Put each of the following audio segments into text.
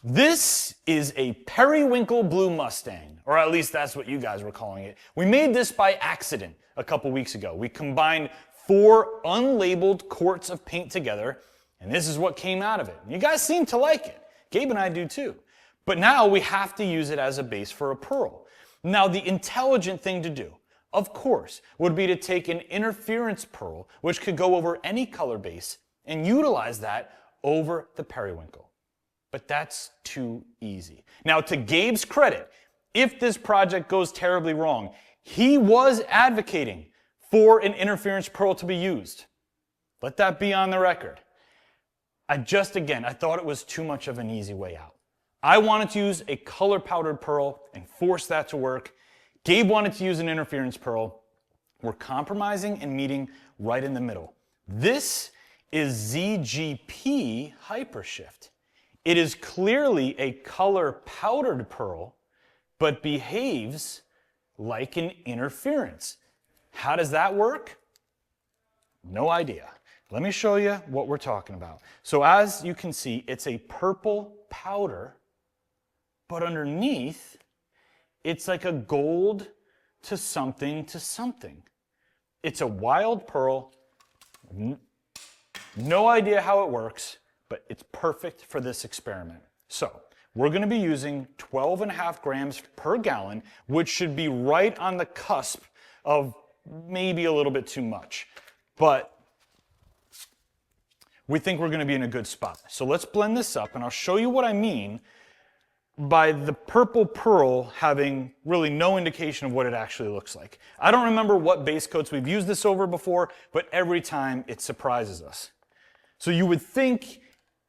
This is a periwinkle blue Mustang, or at least that's what you guys were calling it. We made this by accident a couple weeks ago. We combined 4 unlabeled quarts of paint together, and this is what came out of it. You guys seem to like it. Gabe and I do too. But now we have to use it as a base for a pearl. Now the intelligent thing to do, of course, would be to take an interference pearl, which could go over any color base, and utilize that over the periwinkle. But that's too easy. Now, to Gabe's credit, if this project goes terribly wrong, he was advocating for an interference pearl to be used. Let that be on the record. I thought it was too much of an easy way out. I wanted to use a color powdered pearl and force that to work. Gabe wanted to use an interference pearl. We're compromising and meeting right in the middle. This is ZGP Hypershift. It is clearly a color powdered pearl, but behaves like an interference. How does that work? No idea. Let me show you what we're talking about. So as you can see, it's a purple powder, but underneath, it's like a gold to something to something. It's a wild pearl. No idea how it works, but it's perfect for this experiment. So we're going to be using 12.5 grams per gallon, which should be right on the cusp of maybe a little bit too much. But we think we're going to be in a good spot. So let's blend this up, and I'll show you what I mean by the purple pearl having really no indication of what it actually looks like. I don't remember what base coats we've used this over before, but every time it surprises us. So you would think,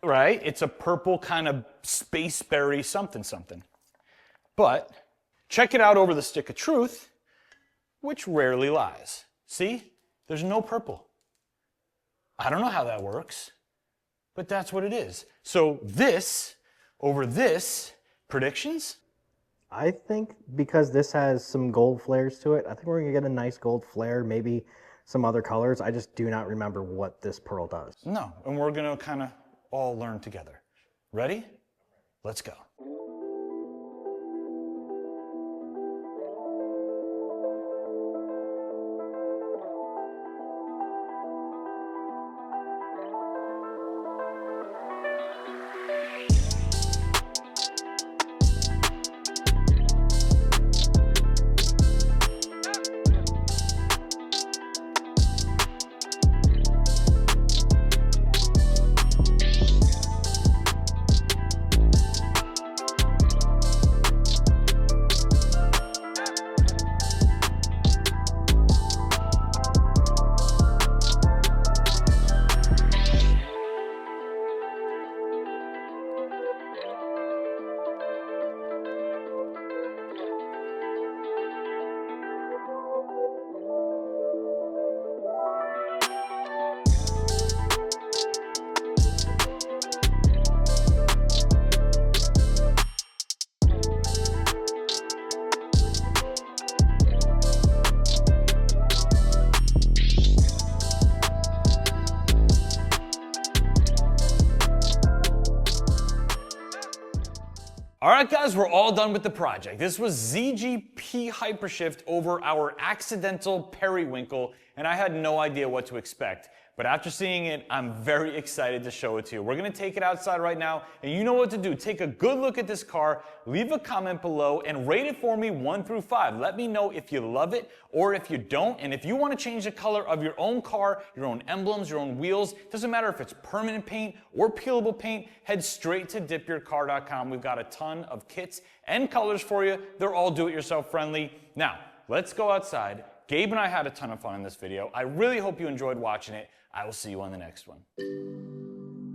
right, it's a purple kind of spaceberry something something. But check it out over the stick of truth, which rarely lies. See, there's no purple. I don't know how that works, but that's what it is. So this over this, predictions? I think because this has some gold flares to it, I think we're gonna get a nice gold flare, maybe some other colors. I just do not remember what this pearl does. No, and we're gonna kind of all learn together. Ready? Let's go. All right, guys, we're all done with the project. This was ZGP Hypershift over our accidental periwinkle, and I had no idea what to expect. But after seeing it, I'm very excited to show it to you. We're gonna take it outside right now, and you know what to do. Take a good look at this car, leave a comment below, and rate it for me 1 through 5. Let me know if you love it or if you don't, and if you wanna change the color of your own car, your own emblems, your own wheels, doesn't matter if it's permanent paint or peelable paint, head straight to DipYourCar.com. We've got a ton of kits and colors for you. They're all do-it-yourself friendly. Now, let's go outside. Gabe and I had a ton of fun in this video. I really hope you enjoyed watching it. I will see you on the next one.